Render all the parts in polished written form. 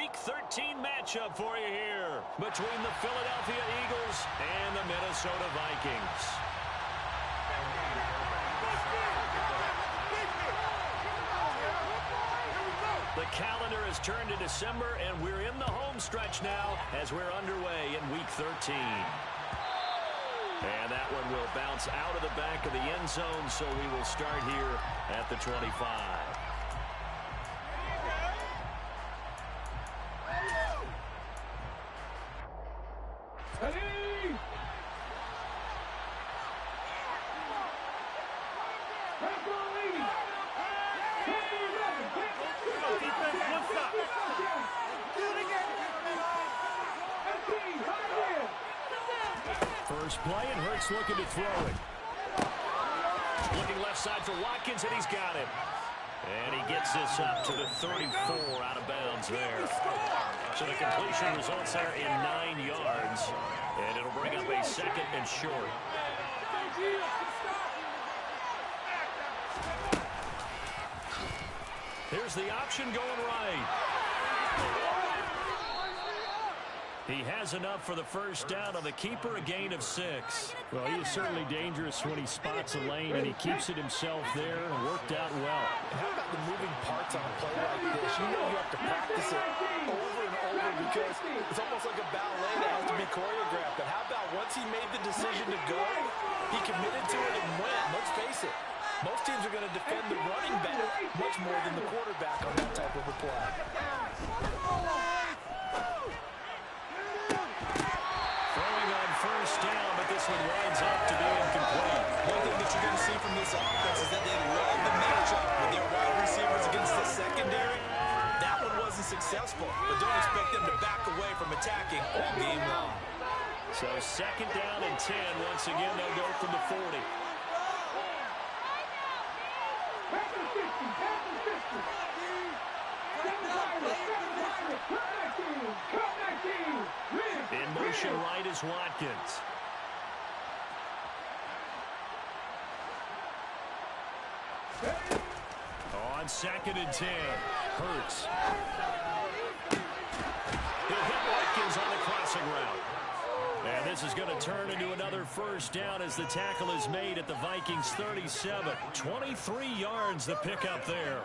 Week 13 matchup for you here between the Philadelphia Eagles and the Minnesota Vikings. The calendar has turned to December, and we're in the home stretch now as we're underway in Week 13. And that one will bounce out of the back of the end zone, so we will start here at the 25. First play, and Hurts looking to throw it. Looking left side for Watkins, and he's got it. And he gets this up to the 34 out of bounds there. So the completion results there in 9 yards. And it'll bring up a second and short. Here's the option going right. He has enough for the first down on the keeper, a gain of 6. Well, he is certainly dangerous when he spots a lane, and he keeps it himself there and worked out well. And how about the moving parts on a play like this? You know you have to practice it over and over because it's almost like a ballet that has to be choreographed. But how about once he made the decision to go, he committed to it and went. Let's face it, most teams are going to defend the running back much more than the quarterback on that type of a play. First down, but this one winds up to be incomplete. One thing that you're going to see from this offense is that they love the matchup with their wide receivers against the secondary. That one wasn't successful, but don't expect them to back away from attacking all game long. So second down and 10. Once again, they'll go from the 40. In motion right is Watkins. On second and 10, Hurts. He'll hit Watkins on the crossing route. And this is going to turn into another first down as the tackle is made at the Vikings 37. 23 yards the pickup there.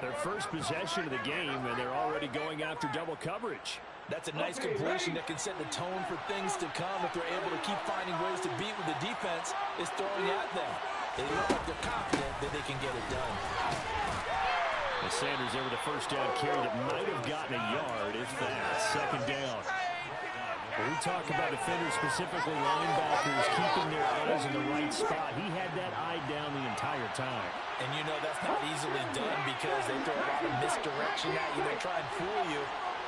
Their first possession of the game, and they're already going after double coverage. That's a nice completion that can set the tone for things to come if they're able to keep finding ways to beat what the defense is throwing at them. They look like they're confident that they can get it done. And Sanders there with a first down carry that might have gotten a yard, if that. Second down. When we talk about defenders, specifically linebackers, keeping their eyes in the right spot, he had that eye down the entire time. And you know that's not easily done because they throw a lot of misdirection at you. They try and fool you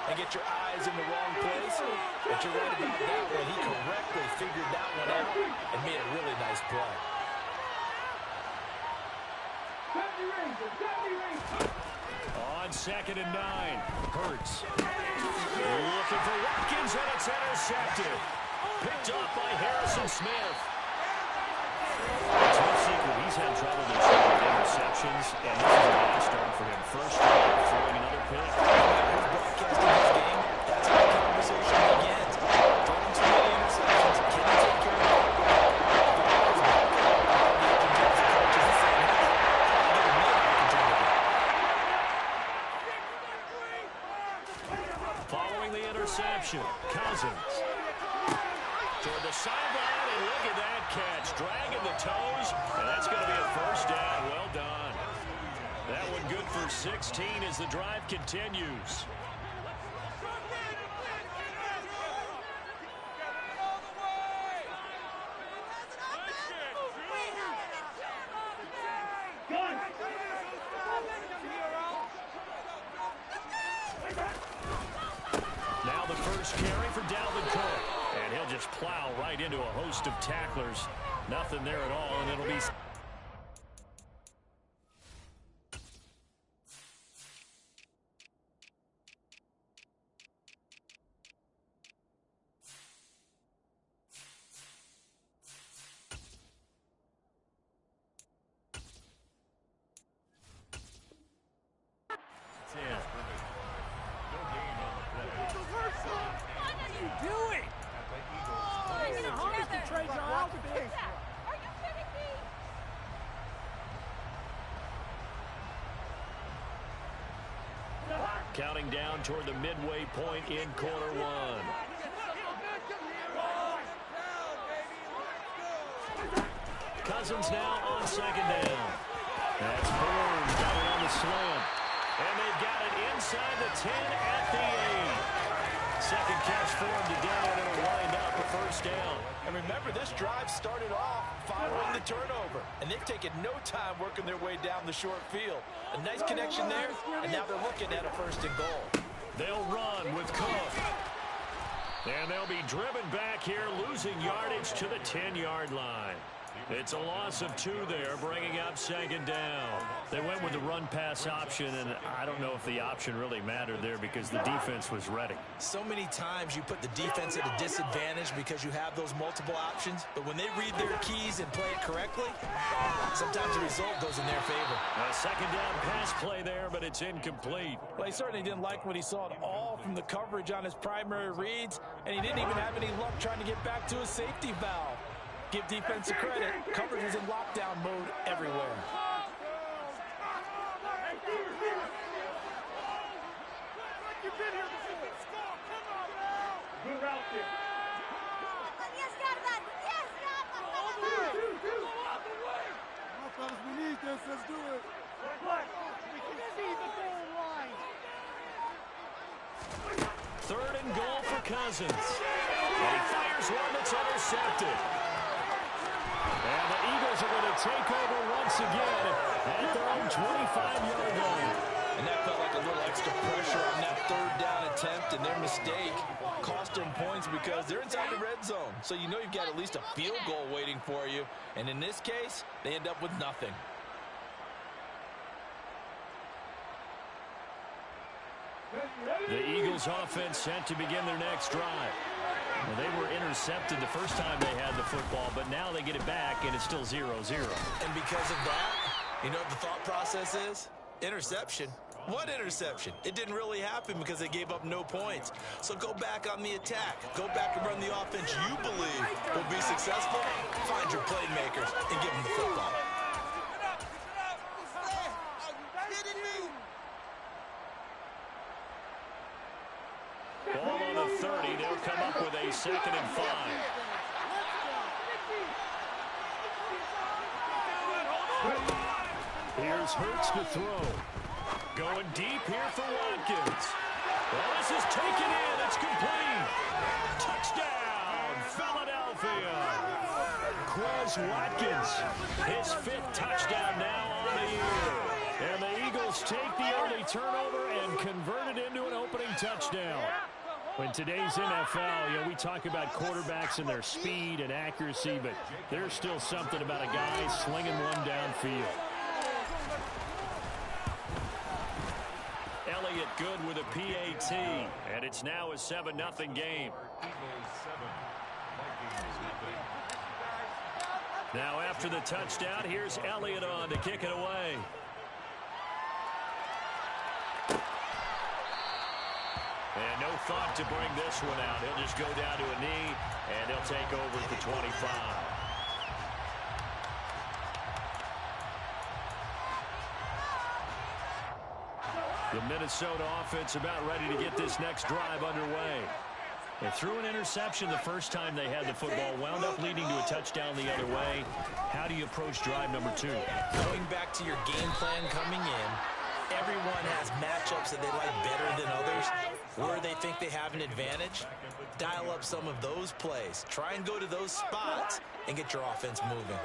and get your eyes in the wrong place. But you're right about that one. He correctly figured that one out and made a really nice play. On second and 9, Hurts. Looking for Watkins, and it's intercepted. Picked off by Harrison Smith. It's no secret he's had trouble this year with interceptions, and this is a bad start for him. First drive, throwing another pick. Who's broadcasting his game? That's how the conversation begins. Throwing too many interceptions. Can he take care of it? Following the interception, Cousins. Toward the sideline, and look at that catch. Dragging the toes, and that's going to be a first down. Well done. That one good for 16 as the drive continues. Now the first carry for Dalvin Cook. And he'll just plow right into a host of tacklers. Nothing there at all, and it'll be... Watch this. Are you kidding me? Counting down toward the midway point in quarter one. Cousins now on second down. That's Bourne, got it on the slam. And they've got it inside the 10 at the 8. Second catch for him today, and it'll wind up a first down. And remember, this drive started off following the turnover, and they've taken no time working their way down the short field. A nice connection there, and now they're looking at a first and goal. They'll run with Cook. And they'll be driven back here, losing yardage to the 10-yard line. It's a loss of 2 there, bringing up second down. They went with the run-pass option, and I don't know if the option really mattered there because the defense was ready. So many times you put the defense at a disadvantage because you have those multiple options, but when they read their keys and play it correctly, sometimes the result goes in their favor. A second down pass play there, but it's incomplete. Well, he certainly didn't like what he saw at all from the coverage on his primary reads, and he didn't even have any luck trying to get back to his safety valve. Give defense a credit. Coverage is in lockdown mode everywhere. We need this. Let's do it. Third and goal for Cousins. And he fires one that's intercepted. And the Eagles are going to take over once again at their own 25-yard line. And that felt like a little extra pressure on that third down attempt, and their mistake cost them points because they're inside the red zone. So you know you've got at least a field goal waiting for you. And in this case, they end up with nothing. The Eagles offense set to begin their next drive. Well, they were intercepted the first time they had the football, but now they get it back, and it's still 0-0. And because of that, you know what the thought process is? Interception. What interception? It didn't really happen because they gave up no points. So go back on the attack. Go back and run the offense you believe will be successful. Find your playmakers and give them the football. Ball on the 30. They'll come up with a 2nd and 5. Here's Hurts to throw. Going deep here for Watkins. Well, this is taken in. It's complete. Touchdown, Philadelphia. Quez Watkins, his 5th touchdown now on the year. And the Eagles take the early turnover and convert it into an opening touchdown. In today's NFL, we talk about quarterbacks and their speed and accuracy, but there's still something about a guy slinging one downfield. Elliott good with a PAT, and it's now a 7-0 game. Now after the touchdown, here's Elliott on to kick it away. And no thought to bring this one out. He'll just go down to a knee, and he'll take over at the 25. The Minnesota offense about ready to get this next drive underway. They threw an interception the first time they had the football, wound up leading to a touchdown the other way. How do you approach drive number 2? Going back to your game plan coming in, everyone has matchups that they like better than others. Where they think they have an advantage, dial up some of those plays. Try and go to those spots and get your offense moving.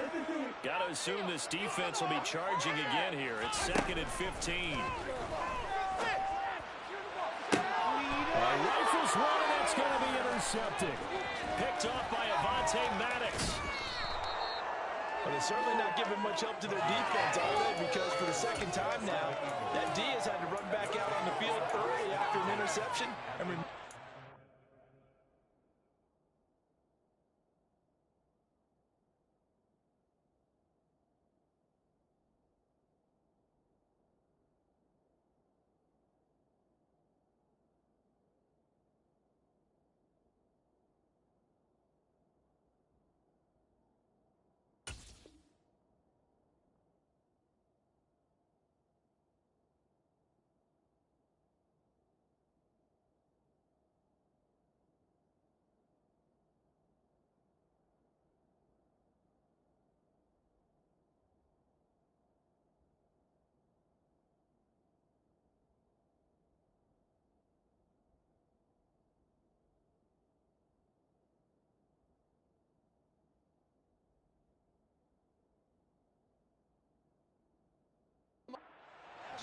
Got to assume this defense will be charging again here. It's 2nd and 15. Rifles one, and that's going to be intercepted. Picked off by Avonte Maddox. Well, they're certainly not giving much help to their defense, are they? Because for the second time now, that D has had to run back out on the field early after an interception.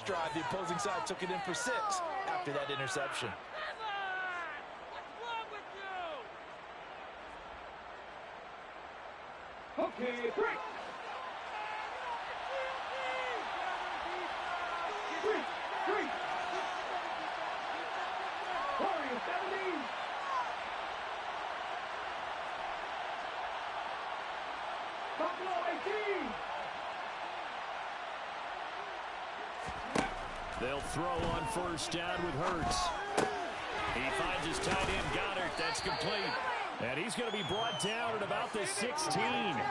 last drive, the opposing side took it in for 6 after that interception. Okay, break. Three. Warriors 17. Buffalo 18. They'll throw on first down with Hurts. He finds his tight end, Goddard. That's complete. And he's going to be brought down at about the 16. Now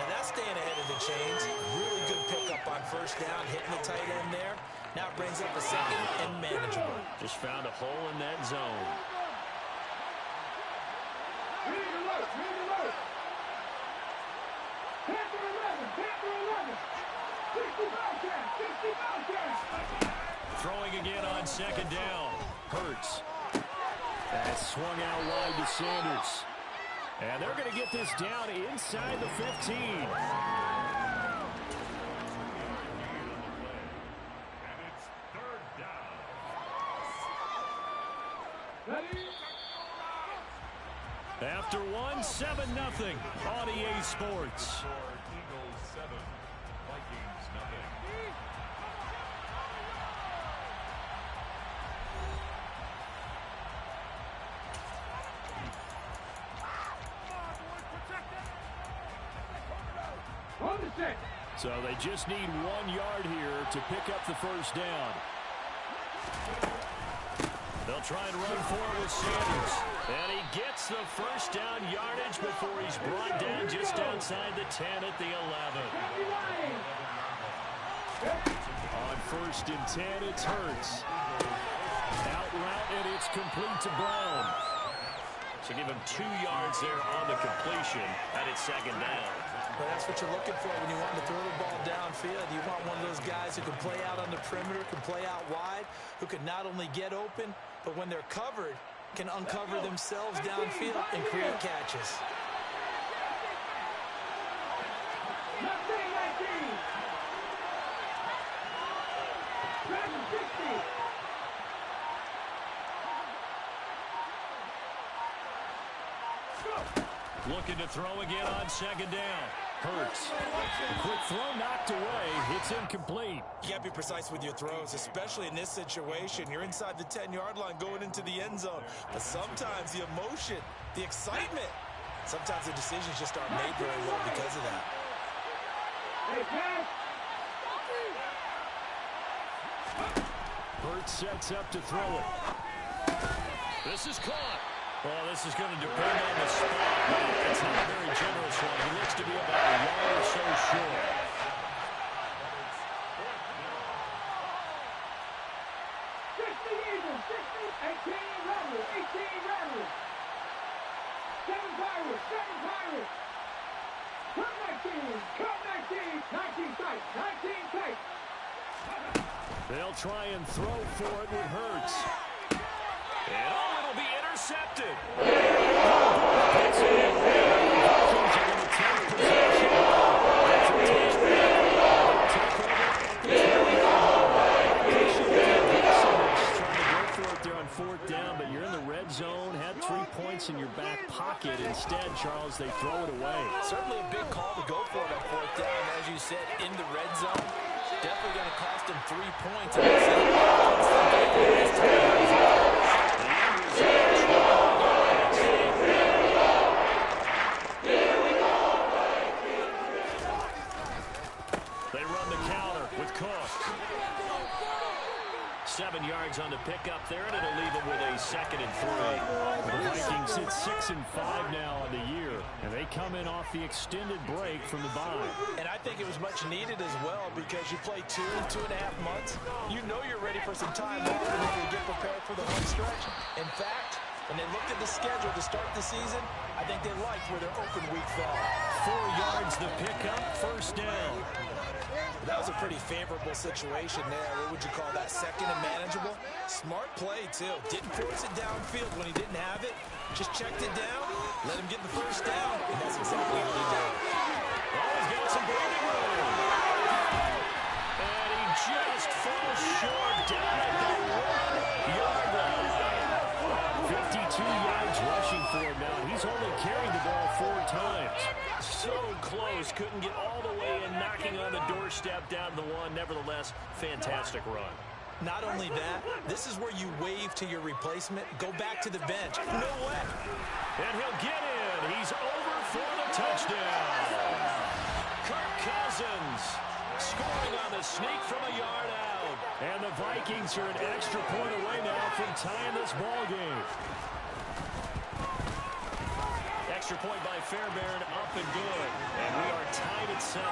that's staying ahead of the chains. Really good pickup on first down, hitting the tight end there. Now it brings up a second and manageable. Just found a hole in that zone. Ready to load. Panther 11. 60 pound. Throwing again on second down. Hurts. That's swung out wide to Sanders. And they're going to get this down inside the 15. And it's third down. Ready? After one, 7-0 on EA Sports. Score Eagles 7, Vikings nothing. On the set. So they just need 1 yard here to pick up the first down. They'll try and run forward with Sanders. And he gets the first down yardage before he's brought down just outside the 10 at the 11. On first and 10, it's Hurts. Out route, and it's complete to Brown. So give him 2 yards there on the completion, and it's second down. Well, that's what you're looking for when you want to throw the ball downfield. You want one of those guys who can play out on the perimeter, can play out wide, who can not only get open, but when they're covered, can uncover themselves downfield and create catches. 60. Looking to throw again on second down. Hurts. Quick throw knocked away. It's incomplete. You got to be precise with your throws, especially in this situation. You're inside the 10-yard line going into the end zone. But sometimes the emotion, the excitement, sometimes the decisions just aren't made very well because of that. Hurts sets up to throw it. This is caught. Well, this is going to depend on the spot, but it's not a very generous one. He looks to be about a yard or so short. 60 Eagles, 60, 18 Rebels, 18 Rebels. 7 Pirates, 7 Pirates. Come 19, 19 tight, 19 tight. They'll try and throw for it with Hurts. And it'll be intercepted. Fourth down, but you're in the red zone, had 3 points in your back pocket. Instead, Charles, they throw it away. Certainly a big call to go for it on fourth down, as you said, in the red zone. Definitely going to cost him 3 points. They run the counter with Cook. 7 yards on the pickup there, and it'll leave them with a 2nd and 3. The Vikings sit 6-5 now on the year, and they come in off the extended break from the bye. And I think it was much needed as well because you play 2.5 months. You know you're ready for some time off and then you get prepared for the home stretch. In fact, when they looked at the schedule to start the season, I think they liked where their open week fell. 4 yards the pickup, first down. That was a pretty favorable situation there. What would you call that? Second and manageable? Smart play, too. Didn't force it downfield when he didn't have it. Just checked it down, let him get the first down, and that's exactly what he did. Oh, he's got some breathing room. And he just falls short down at the 1-yard line. 52 yards rushing for him now. He's only carried the ball 4 times. So close. Couldn't get all the way in, knocking on the doorstep down to the 1. Nevertheless, fantastic run. Not only that, this is where you wave to your replacement. Go back to the bench. No way. And he'll get in. He's over for the touchdown. Kirk Cousins scoring on the sneak from a yard out. And the Vikings are an extra point away now from tying this ball game. Extra point by Fairbairn, up and good. And we are tied at 7.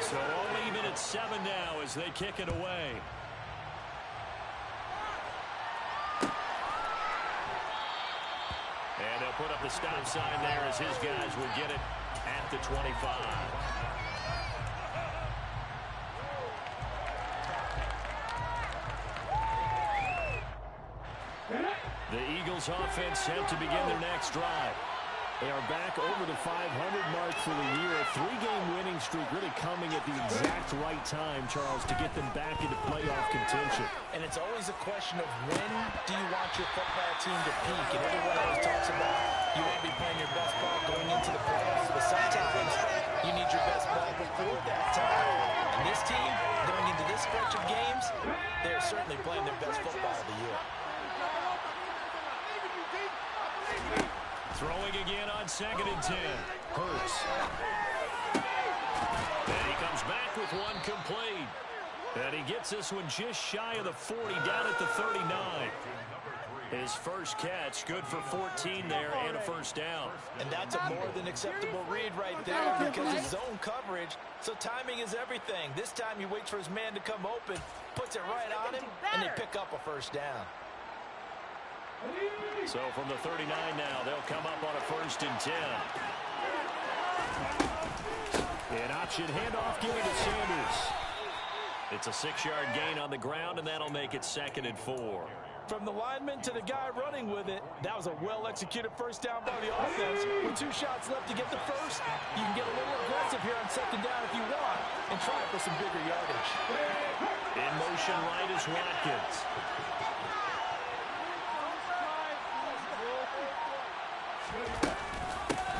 So all even at 7 now as they kick it away. And they'll put up the stop sign there as his guys will get it at the 25. The Eagles offense set to begin their next drive. They are back over the 500 mark for the year. A 3-game winning streak really coming at the exact right time, Charles, to get them back into playoff contention. And it's always a question of when do you want your football team to peak? And everyone always talks about you want to be playing your best ball going into the playoffs. But sometimes you need your best ball before that time. And this team, going into this stretch of games, they're certainly playing their best football of the year. Throwing again on 2nd and 10. Hurts. And he comes back with one complete. And he gets this one just shy of the 40, down at the 39. His first catch, good for 14 there and a first down. And that's a more than acceptable read right there because it's zone coverage, so timing is everything. This time he waits for his man to come open, puts it right on him, and they pick up a first down. So from the 39 now, they'll come up on a 1st and 10. An option handoff given to Sanders. It's a 6-yard gain on the ground, and that'll make it 2nd and 4. From the lineman to the guy running with it, that was a well-executed first down by the offense. With 2 shots left to get the first, you can get a little aggressive here on 2nd down if you want and try for some bigger yardage. In motion right is Watkins.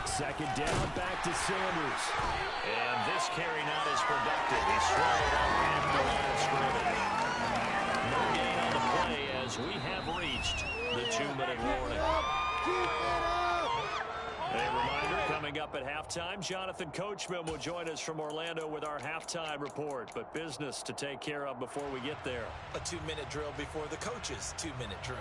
Second down, back to Sanders. And this carry not as productive. He's swallowed up at the line of scrimmage. No gain on the play as we have reached the 2-minute warning. A reminder, coming up at halftime, Jonathan Coachman will join us from Orlando with our halftime report. But business to take care of before we get there. A 2-minute drill before the coach's 2-minute drill.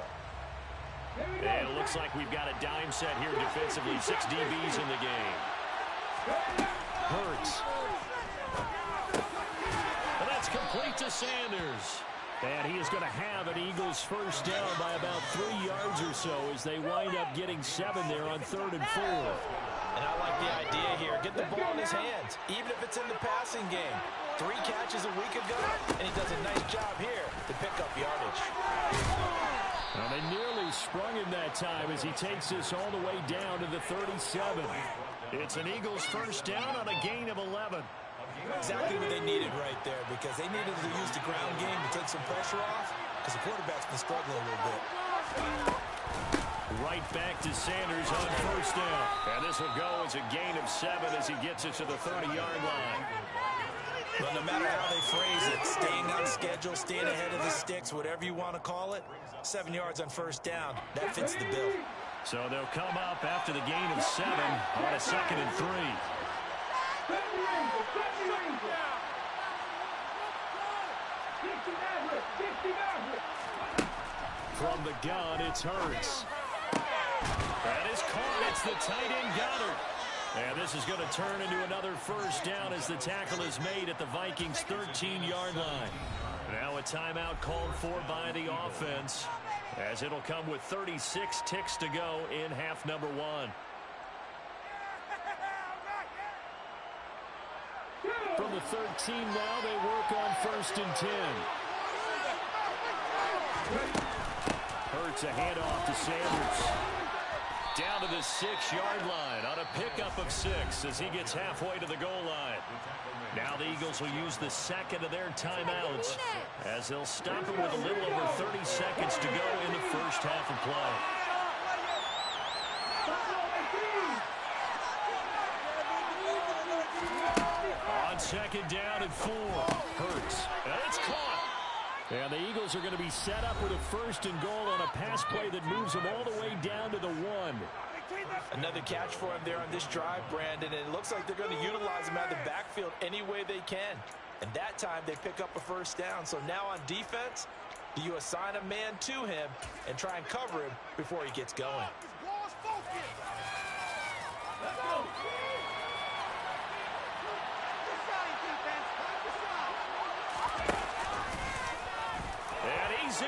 And it looks like we've got a dime set here defensively. 6 DBs in the game. Hurts. And that's complete to Sanders. And he is going to have an Eagles first down by about 3 yards or so as they wind up getting 7 there on 3rd and 4. And I like the idea here. Get the ball in his hands, even if it's in the passing game. 3 catches a week ago, and he does a nice job here to pick up yardage. Well, they nearly sprung him that time as he takes this all the way down to the 37. It's an Eagles first down on a gain of 11. Exactly what they needed right there because they needed to use the ground game to take some pressure off because the quarterback's been struggling a little bit. Right back to Sanders on first down. And this will go as a gain of 7 as he gets it to the 30-yard line. Well, no matter how they phrase it, staying on schedule, staying ahead of the sticks, whatever you want to call it, 7 yards on first down, that fits the bill. So they'll come up after the gain of 7 on a 2nd and 3. From the gun, it's Hurts. That is caught. It's the tight end Goddard. And this is going to turn into another first down as the tackle is made at the Vikings' 13-yard line. Now a timeout called for by the offense as it'll come with 36 ticks to go in half number 1. From the 13 now, they work on 1st and 10. Hurts a handoff to Sanders. Down to the 6-yard line on a pickup of 6 as he gets halfway to the goal line. Now the Eagles will use the second of their timeouts as they'll stop it with a little over 30 seconds to go in the first half of play. On second down and 4, Hurts. And it's caught. And the Eagles are going to be set up with a 1st and goal on a pass play that moves them all the way down to the 1. Another catch for him there on this drive, Brandon, and it looks like they're going to utilize him out of the backfield any way they can. And that time they pick up a 1st down. So now on defense, do you assign a man to him and try and cover him before he gets going? Let's go. And he's in.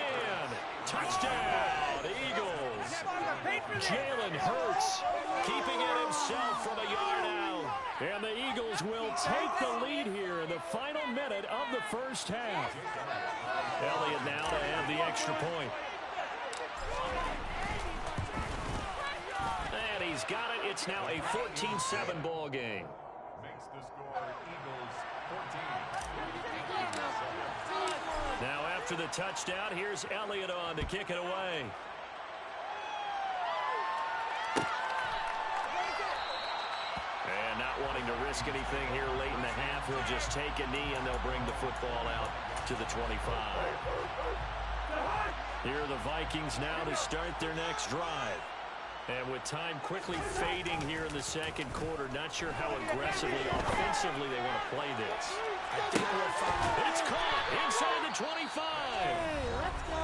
Touchdown, Eagles. Jalen Hurts keeping it himself from a yard out. And the Eagles will take the lead here in the final minute of the first half. Elliott now to have the extra point. And he's got it. It's now a 14-7 ball game. Makes the score Eagles 14. Now after the touchdown, here's Elliott on to kick it away. And not wanting to risk anything here late in the half, he'll just take a knee and they'll bring the football out to the 25. Here are the Vikings now to start their next drive. And with time quickly fading here in the second quarter, not sure how aggressively, offensively they want to play this. I think we'll find It's caught inside the 25.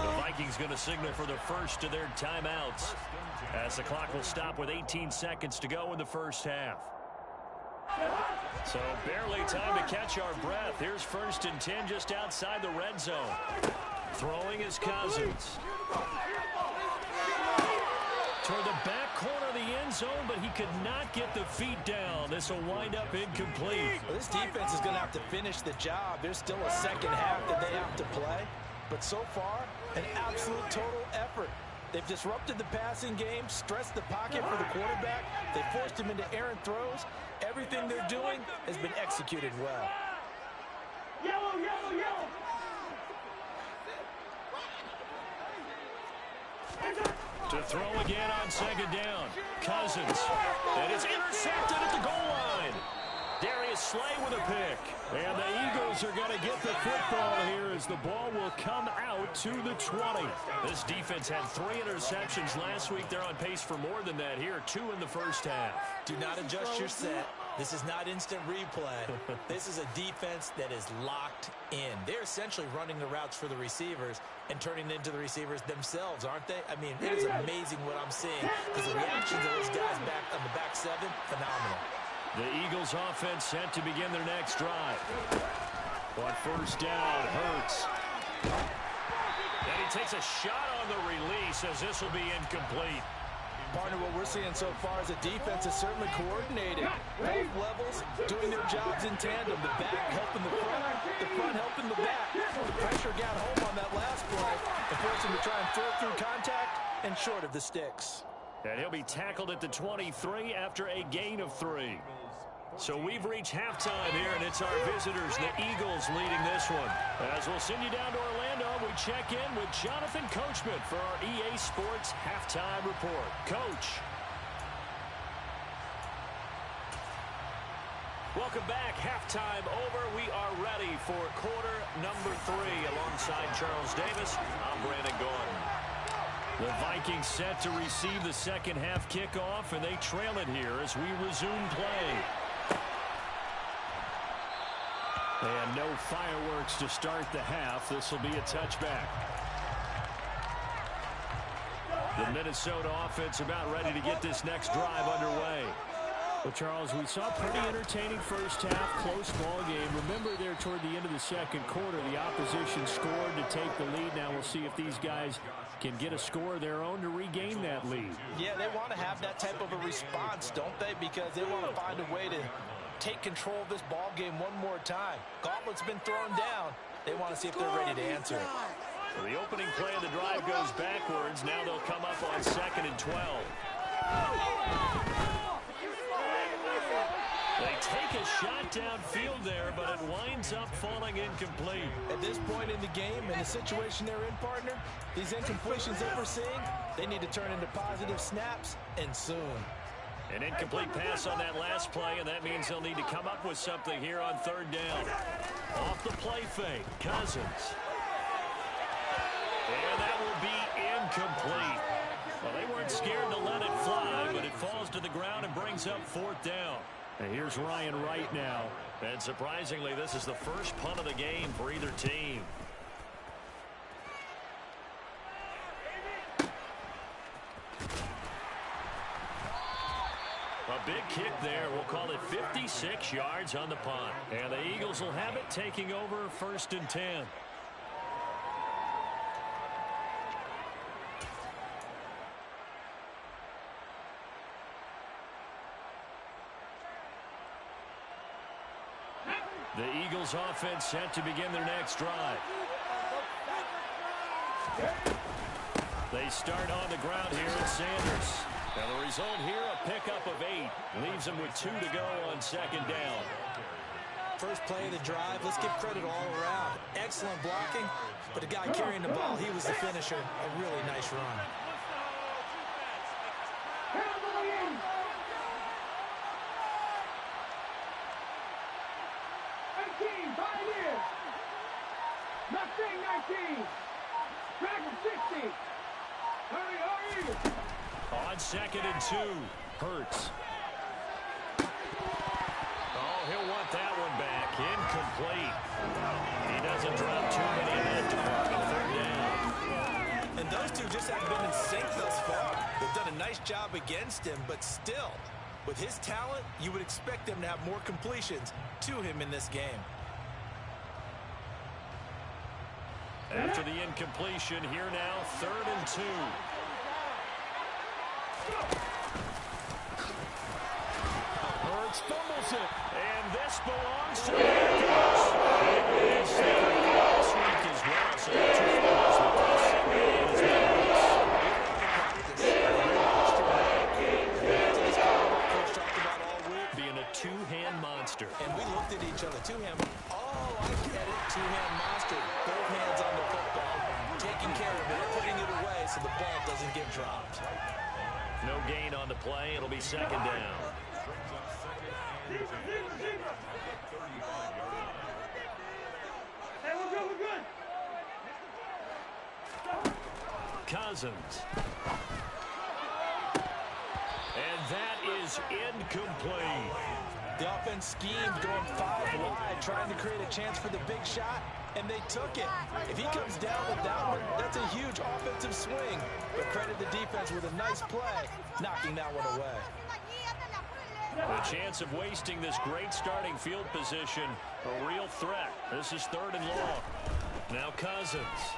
The Vikings going to signal for the first of their timeouts as the clock will stop with 18 seconds to go in the first half. So barely time to catch our breath. Here's 1st and 10 just outside the red zone. Throwing is Cousins. Toward the back corner of the end zone, but he could not get the feet down. This will wind up incomplete. Well, this defense is going to have to finish the job. There's still a second half that they have to play. But so far, an absolute total effort. They've disrupted the passing game, stressed the pocket for the quarterback. They forced him into errant throws. Everything they're doing has been executed well. Yellow, yellow, yellow. To throw again on second down. Cousins. And it's intercepted at the goal line. Darius Slay with a pick. And the Eagles are going to get the football here as the ball will come out to the 20. This defense had 3 interceptions last week. They're on pace for more than that here. 2 in the first half. Do not adjust your set. This is not instant replay. This is a defense that is locked in. They're essentially running the routes for the receivers and turning it into the receivers themselves, aren't they? I mean, it is amazing what I'm seeing because the reactions of those guys back on the back 7, phenomenal. The Eagles offense set to begin their next drive. On 1st down, Hurts. And he takes a shot on the release as this will be incomplete. Partner, what we're seeing so far is a defense is certainly coordinated. Both levels doing their jobs in tandem. The back helping the front helping the back. The pressure got home on that last play and forced him to try and throw through contact and short of the sticks. And he'll be tackled at the 23 after a gain of 3. So we've reached halftime here, and it's our visitors, the Eagles, leading this one. As we'll send you down to Orlando, we check in with Jonathan Coachman for our EA Sports Halftime Report. Coach. Welcome back. Halftime over. We are ready for quarter number 3. Alongside Charles Davis, I'm Brandon Gordon. The Vikings set to receive the second half kickoff, and they trail it here as we resume play. And no fireworks to start the half. This will be a touchback. The Minnesota offense about ready to get this next drive underway. Well, Charles, we saw a pretty entertaining first half, close ball game. Remember there toward the end of the second quarter, the opposition scored to take the lead. Now we'll see if these guys can get a score of their own to regain that lead. Yeah, they want to have that type of a response, don't they? Because they want to find a way to take control of this ball game one more time. Gauntlet's been thrown down. They want to see if they're ready to answer it. So the opening play of the drive goes backwards. Now they'll come up on 2nd and 12. They take a shot downfield there, but it winds up falling incomplete. At this point in the game, in the situation they're in, partner, these incompletions that we're seeing, they need to turn into positive snaps, and soon. An incomplete pass on that last play, and that means they'll need to come up with something here on third down. Off the play fake, Cousins. And that will be incomplete. Well, they weren't scared to let it fly, but it falls to the ground and brings up fourth down. And here's Ryan Wright now. And surprisingly, this is the first punt of the game for either team. A big kick there. We'll call it 56 yards on the punt. And the Eagles will have it, taking over 1st and 10. The Eagles offense set to begin their next drive. They start on the ground here at Sanders. And the result here, a pickup of 8. Leaves them with 2 to go on 2nd down. First play of the drive, let's give credit all around. Excellent blocking, but the guy carrying the ball, he was the finisher. A really nice run. Pioneers! Mustang 19! Dragon 60! Hurry! On 2nd and 2, Hurts. Oh, he'll want that one back. Incomplete. He doesn't drop too many in that department. 3rd down. And those two just haven't been in sync thus far. They've done a nice job against him, but still, with his talent, you would expect them to have more completions to him in this game. After the incompletion, here now, 3rd and 2. Hurts fumbles it, and this belongs to the Eagles. Last week as well, so 2 fumbles with this. Being a 2-hand monster. And we looked at each other. 2-hand. Oh, I get it. 2-hand monster. Both hands on the football. Taking care of it, putting it away so the ball doesn't get dropped. No gain on the play. It'll be 2nd down. Hey, we're good. Cousins. And that is incomplete. The offense schemed, going 5 wide, trying to create a chance for the big shot, and they took it. If he comes down with that one, that's a huge offensive swing. But credit the defense with a nice play, knocking that one away. The chance of wasting this great starting field position, a real threat. This is 3rd and long. Now Cousins.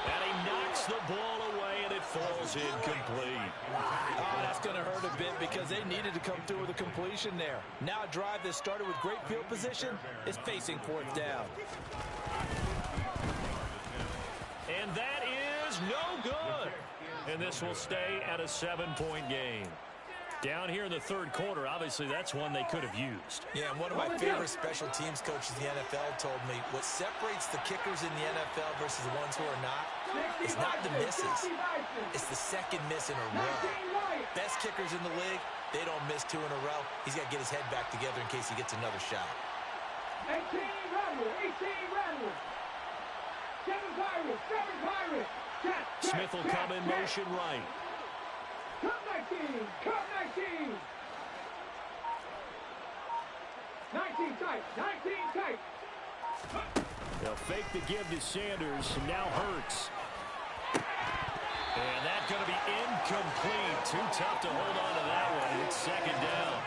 And he knocks the ball away, and it falls incomplete. Oh, that's going to hurt a bit because they needed to come through with a completion there. Now a drive that started with great field position is facing 4th down. And that is no good. And this will stay at a 7-point game. Down here in the 3rd quarter, obviously that's one they could have used. Yeah, and one of my favorite special teams coaches in the NFL told me what separates the kickers in the NFL versus the ones who are not is not the misses. It's the second miss in a row. Best kickers in the league, they don't miss 2 in a row. He's got to get his head back together in case he gets another shot. 18 Rattlers. 7 Pirates. Smith will come in motion right. Cut 19. 19 tight. They'll fake the give to Sanders, and now Hurts. And that's going to be incomplete. Too tough to hold on to that one. It's 2nd down.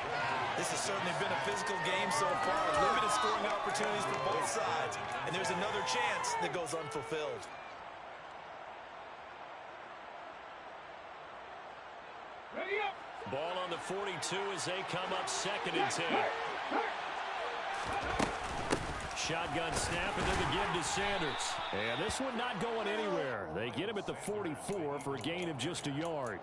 This has certainly been a physical game so far. Limited scoring opportunities for both sides. And there's another chance that goes unfulfilled. Ready up. Ball on the 42 as they come up 2nd and 10. shotgun snap and then the give to Sanders. And this one not going anywhere. They get him at the 44 for a gain of just a yard.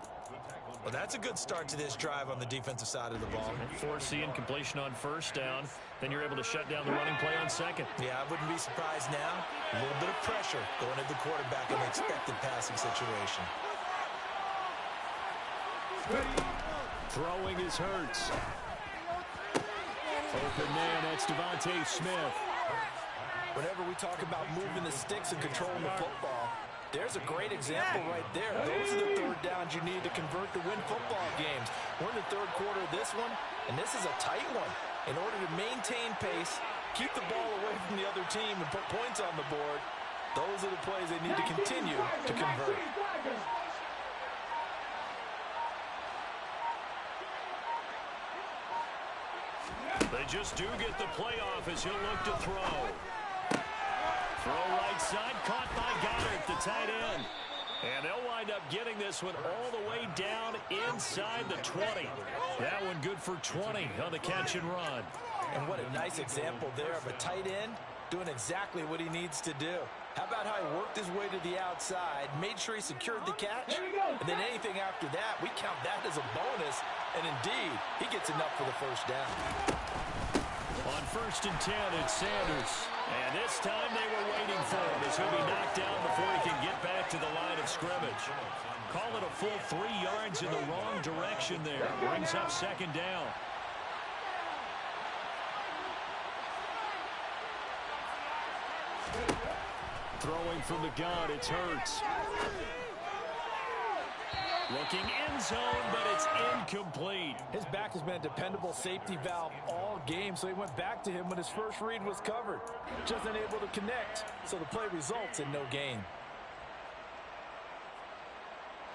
Well, that's a good start to this drive on the defensive side of the ball. Forcing completion on first down. Then you're able to shut down the running play on second. Yeah, I wouldn't be surprised now. A little bit of pressure going at the quarterback in the expected passing situation. Throwing is Hurts. Open man, that's Devontae Smith. Whenever we talk about moving the sticks and controlling the football, there's a great example right there. Those are the third downs you need to convert to win football games. We're in the third quarter of this one, and this is a tight one. In order to maintain pace, keep the ball away from the other team, and put points on the board, those are the plays they need to continue to convert. They just do get the playoff as he'll look to throw. Throw right side, caught by Goddard, the tight end. And they'll wind up getting this one all the way down inside the 20. That one good for 20 on the catch and run. And what a nice example there of a tight end doing exactly what he needs to do. How about how he worked his way to the outside, made sure he secured the catch, and then anything after that, we count that as a bonus. And indeed, he gets enough for the first down. On 1st and 10, it's Sanders. And this time they were waiting for him as he'll be knocked down before he can get back to the line of scrimmage. Call it a full 3 yards in the wrong direction there. Brings up 2nd down. Throwing from the gun, it's Hurts. Looking end zone, but it's incomplete. His back has been a dependable safety valve all game, so he went back to him when his first read was covered. Just unable to connect, so the play results in no gain.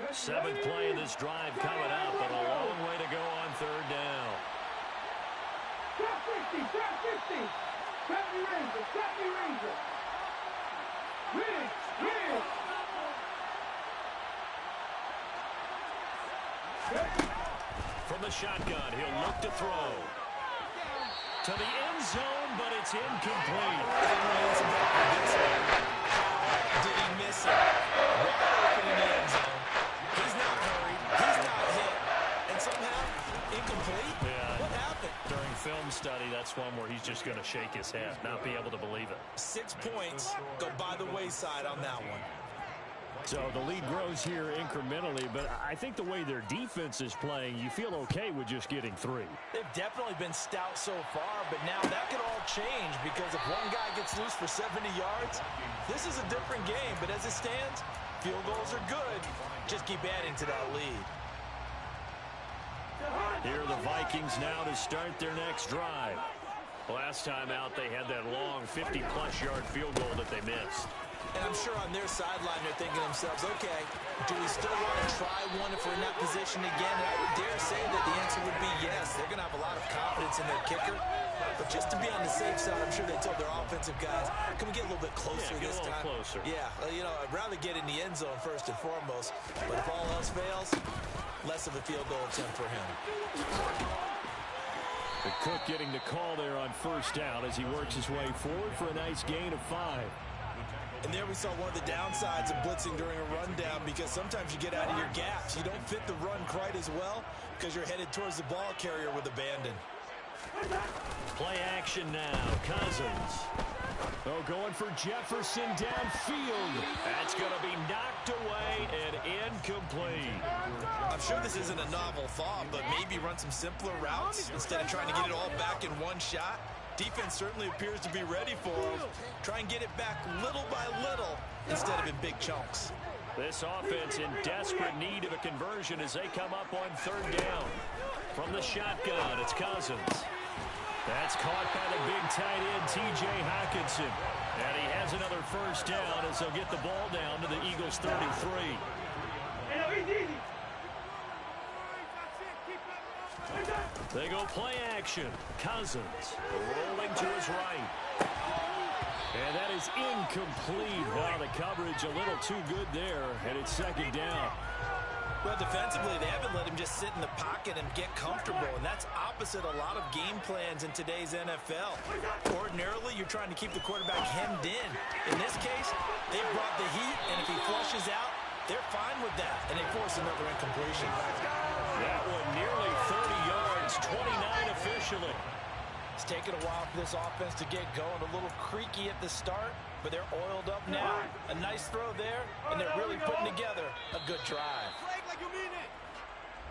7th play of this drive coming up, but a long way to go on 3rd down. Top 50, top 50. Captain Ranger, Captain Ranger. Ridge. From the shotgun, he'll look to throw. To the end zone, but it's incomplete. Did he miss it? Wide open in the end zone. He's not hurried. He's not hit. And somehow, incomplete? Yeah. What happened? During film study, that's one where he's just going to shake his head, not be able to believe it. 6 points go by the wayside on that one. So the lead grows here incrementally, but I think the way their defense is playing, you feel okay with just getting 3. They've definitely been stout so far, but now that could all change because if one guy gets loose for 70 yards, this is a different game. But as it stands, field goals are good. Just keep adding to that lead. Here are the Vikings now to start their next drive. Last time out, they had that long 50-plus yard field goal that they missed. And I'm sure on their sideline they're thinking to themselves, okay, do we still want to try one if we're in that position again? And I would dare say that the answer would be yes. They're going to have a lot of confidence in their kicker. But just to be on the safe side, I'm sure they told their offensive guys, can we get a little bit closer this time? Closer. Yeah, you know, I'd rather get in the end zone first and foremost. But if all else fails, less of a field goal attempt for him. The Cook getting the call there on 1st down as he works his way forward for a nice gain of 5. And there we saw one of the downsides of blitzing during a rundown because sometimes you get out of your gaps. You don't fit the run quite as well because you're headed towards the ball carrier with abandon. Play action now. Cousins. Oh, going for Jefferson downfield. That's going to be knocked away and incomplete. I'm sure this isn't a novel thought, but maybe run some simpler routes instead of trying to get it all back in one shot. Defense certainly appears to be ready for him. Try and get it back little by little instead of in big chunks. This offense in desperate need of a conversion as they come up on 3rd down. From the shotgun, it's Cousins. That's caught by the big tight end, T.J. Hockenson. And he has another 1st down as they'll get the ball down to the Eagles' 33. They go play action. Cousins rolling to his right. And that is incomplete. Wow, the coverage a little too good there, and it's 2nd down. Well, defensively, they haven't let him just sit in the pocket and get comfortable, and that's opposite a lot of game plans in today's NFL. Ordinarily, you're trying to keep the quarterback hemmed in. In this case, they've brought the heat, and if he flushes out, they're fine with that, and they force another incompletion. That one nearly 30 yards, 29 officially. It's taken a while for this offense to get going. A little creaky at the start, but they're oiled up now. A nice throw there, and they're really putting together a good drive.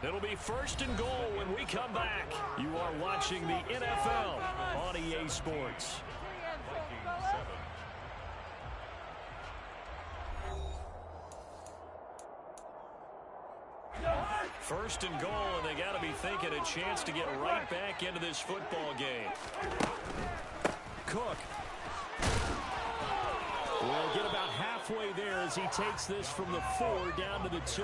It'll be 1st and goal when we come back. You are watching the NFL on EA Sports. Vikings 7. 1st and goal, and they got to be thinking a chance to get right back into this football game. Cook will get about halfway there as he takes this from the 4 down to the 2.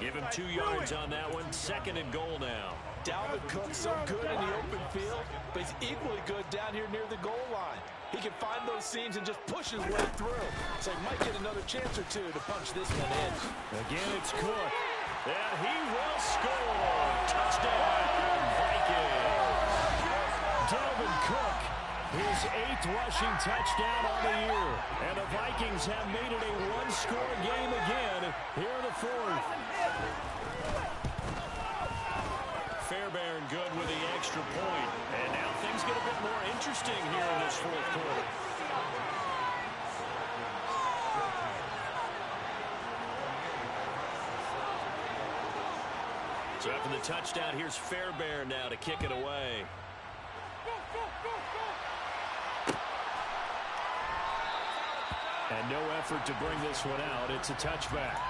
Give him 2 yards on that one. 2nd and goal now. Dalvin Cook so good in the open field, but he's equally good down here near the goal line. He can find those seams and just push his way through. So he might get another chance or two to punch this one in. Again, it's Cook. And he will score. Touchdown, Vikings. Dalvin Cook, his 8th rushing touchdown on the year. And the Vikings have made it a one-score game again here in the 4th. Fairbairn good with the extra point. And now things get a bit more interesting here in this 4th quarter. So after the touchdown, here's Fairbairn now to kick it away. And no effort to bring this one out. It's a touchback.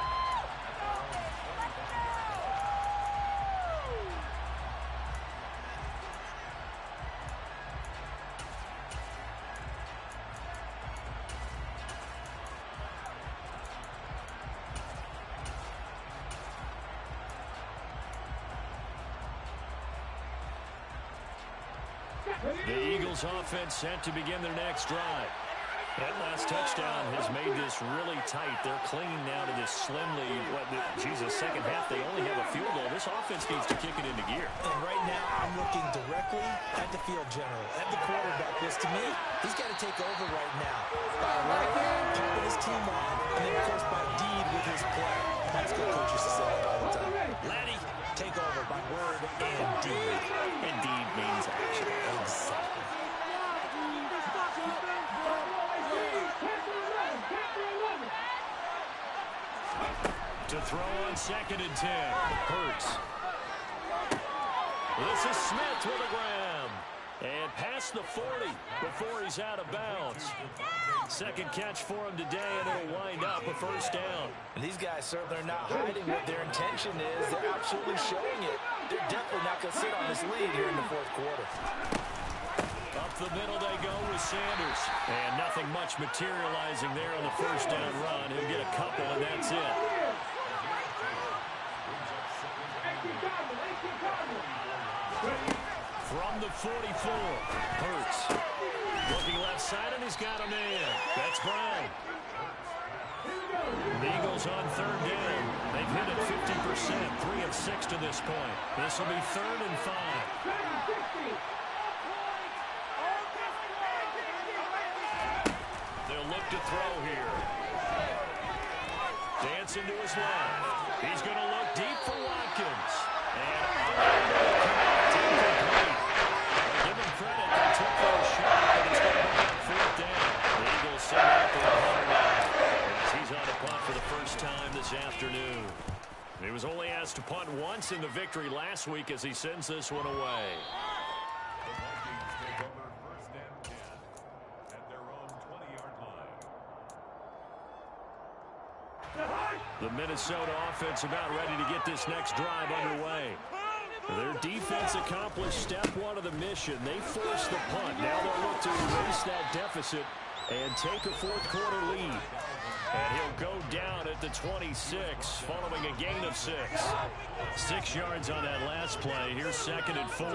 The Eagles offense set to begin their next drive. That last touchdown has made this really tight. They're clinging now to this slimly, second half, they only have a field goal. This offense needs to kick it into gear. And right now, I'm looking directly at the field general, at the quarterback. Because to me, he's got to take over right now. By word, pumping his team on, and then, of course, by deed with his play. That's what coaches say all the time. Laddie, take over by word and deed. And deed means action. Exactly. To throw on 2nd and 10. Hurts. This is Smith with a grab. And past the 40 before he's out of bounds. 2nd catch for him today, and it'll wind up a 1st down. And these guys certainly are not hiding what their intention is. They're absolutely showing it. They're definitely not going to sit on this lead here in the 4th quarter. Up the middle they go with Sanders. And nothing much materializing there on the 1st down run. He'll get a couple, and that's it. From the 44, Hurts. Looking left side, and he's got a man. That's Brown. The Eagles on 3rd down. They've hit it 50%, 3 of 6 to this point. This will be 3rd and 5. They'll look to throw here. Dancing to his left. He's going to look deep for Watkins. And give him credit. They took their shot, but it's going to be on 4th down. The Eagles send out the 100 as he's on a punt for the first time this afternoon. He was only asked to punt once in the victory last week as he sends this one away. The Vikings take over 1st and 10 at their own 20-yard line. The Minnesota offense about ready to get this next drive underway. Their defense accomplished step 1 of the mission. They forced the punt. Now they'll look to erase that deficit and take a 4th quarter lead. And he'll go down at the 26 following a gain of 6. 6 yards on that last play. Here's 2nd and 4.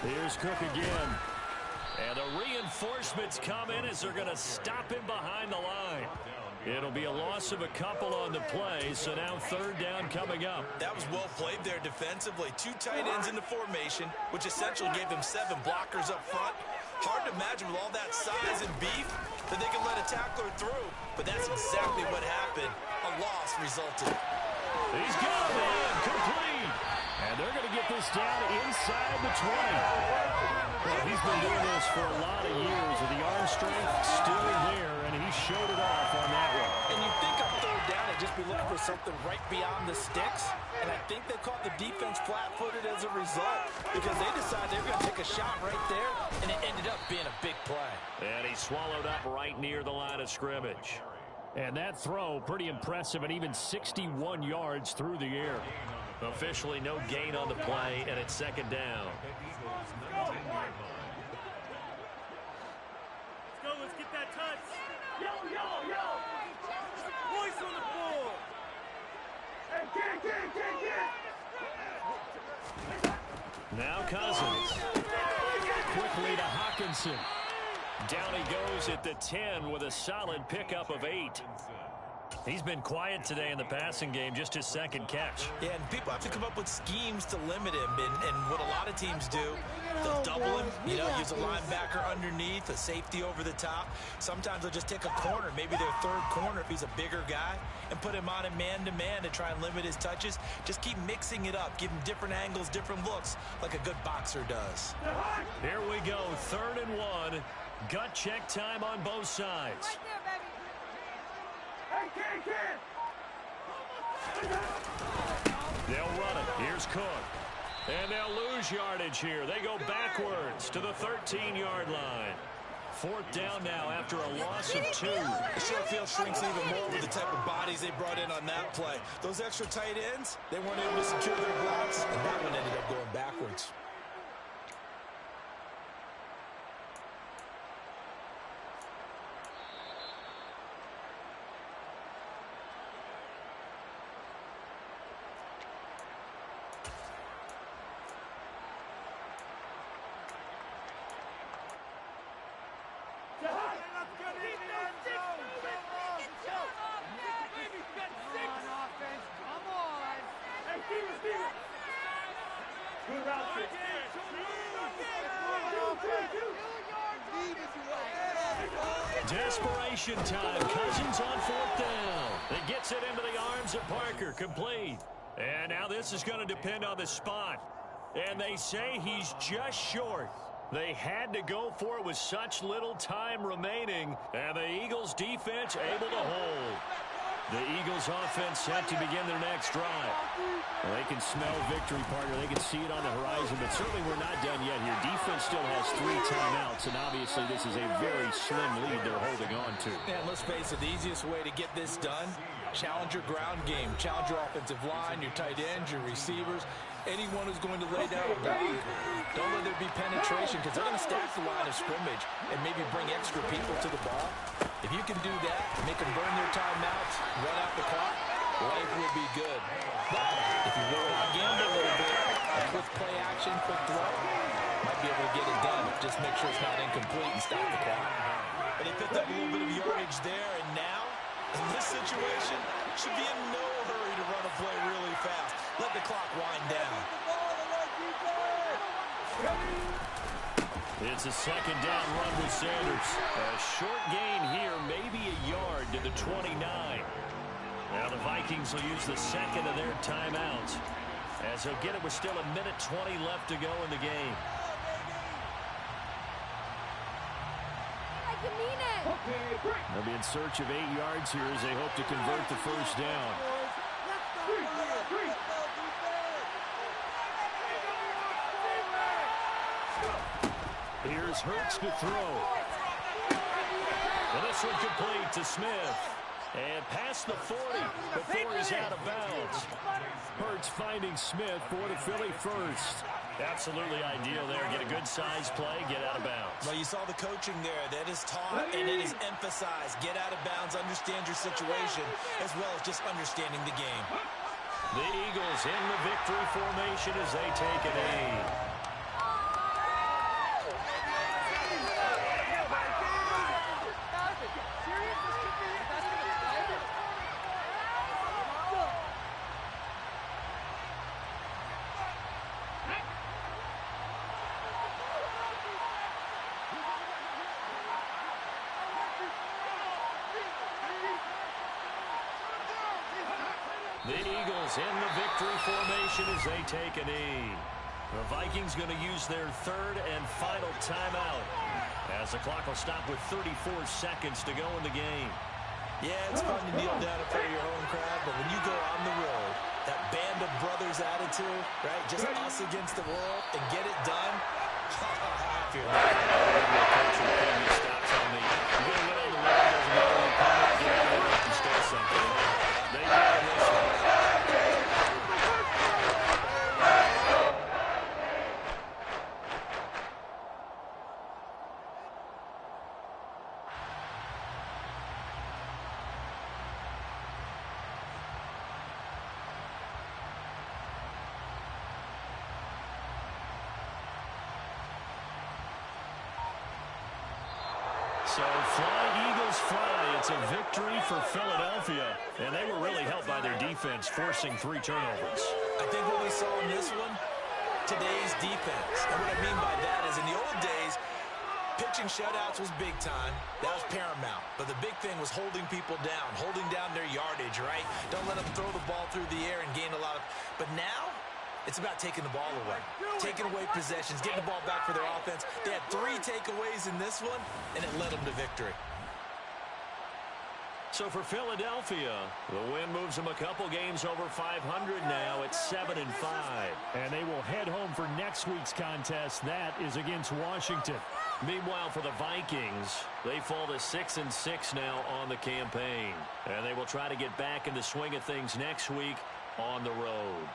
Here's Cook again. And the reinforcements come in as they're going to stop him behind the line. It'll be a loss of a couple on the play, so now third down coming up. That was well played there defensively. 2 tight ends in the formation, which essentially gave them 7 blockers up front. Hard to imagine with all that size and beef that they can let a tackler through, but that's exactly what happened. A loss resulted. He's got it, complete. And they're going to get this down inside the 20. Well, he's been doing this for a lot of years, with the arm strength still there, and he showed it off on that one. And you think on third down, they'd just be looking for something right beyond the sticks, and I think they caught the defense flat-footed as a result, because they decided they were going to take a shot right there, and it ended up being a big play. And he swallowed up right near the line of scrimmage. And that throw, pretty impressive, and even 61 yards through the air. Officially no gain on the play, and it's second down. Let's go, let's get that touch. Yo! Voice on the floor. Hey, Now Cousins. Quickly to Hawkinson. Down he goes at the 10 with a solid pickup of 8. He's been quiet today in the passing game, just his second catch. Yeah, and people have to come up with schemes to limit him, and what a lot of teams do, they'll double him, use a linebacker underneath, a safety over the top. Sometimes they'll just take a corner, maybe their third corner if he's a bigger guy, and put him on a man-to-man to try and limit his touches. Just keep mixing it up, give him different angles, different looks, like a good boxer does. Here we go, 3rd and 1. Gut check time on both sides. They'll run it. Here's Cook. And they'll lose yardage here. They go backwards to the 13-yard line. 4th down now after a loss of 2. The short field shrinks even more with the type of bodies they brought in on that play. Those extra tight ends, they weren't able to secure their blocks, and that one ended up going backwards. Desperation time. Cousins on 4th down. It gets it into the arms of Parker. Complete. And now this is going to depend on the spot. And they say he's just short. They had to go for it with such little time remaining. And the Eagles defense able to hold. The Eagles offense set to begin their next drive. Well, they can smell victory, partner. They can see it on the horizon, but certainly we're not done yet here. Defense still has 3 timeouts, and obviously this is a very slim lead they're holding on to. And let's face it, the easiest way to get this done, challenge your ground game. Challenge your offensive line, your tight ends, your receivers, anyone who's going to lay down a block. Don't let there be penetration, because they're going to stack the line of scrimmage and maybe bring extra people to the ball. If you can do that, make them burn their timeouts, run out the clock, life will be good. But if you roll out gamble a little bit, a quick play action, quick throw, might be able to get it done. Just make sure it's not incomplete and stop the clock. But they picked up a little bit of yardage there, and now, in this situation, should be in no hurry to run a play really fast. Let the clock wind down. It's a 2nd down run with Sanders. A short gain here, maybe a yard to the 29. Now the Vikings will use the 2nd of their timeouts, as they'll get it with still 1:20 left to go in the game. They'll be in search of 8 yards here as they hope to convert the 1st down. Here's Hurts to throw. Well, this one complete to Smith. And past the 40 before he's out of bounds. Hurts finding Smith for the Philly first. Absolutely ideal there. Get a good size play, get out of bounds. Well, you saw the coaching there. That is taught and it is emphasized. Get out of bounds, understand your situation, as well as just understanding the game. The Eagles in the victory formation as they take an aim. Eagles in the victory formation as they take a knee. The Vikings going to use their third and final timeout as the clock will stop with 34 seconds to go in the game. Yeah, it's fun to kneel down in front of your home crowd, but when you go on the road, that band of brothers attitude, right? Just us against the world and get it done. Happy with that. Stops on me. You're going to win on the road. Doesn't matter the opponent. Get out of there and start something. They got this one. So fly, Eagles, fly. It's a victory for Philadelphia. And they were really helped by their defense, forcing 3 turnovers. I think what we saw in this one, today's defense. And what I mean by that is in the old days, pitching shutouts was big time. That was paramount. But the big thing was holding people down, holding down their yardage, right? Don't let them throw the ball through the air and gain a lot of... But now, it's about taking the ball away, taking away possessions, getting the ball back for their offense. They had 3 takeaways in this one, and it led them to victory. So for Philadelphia, the win moves them a couple games over 500 now at 7-5. And they will head home for next week's contest. That is against Washington. Meanwhile, for the Vikings, they fall to 6-6 now on the campaign. And they will try to get back in the swing of things next week on the road.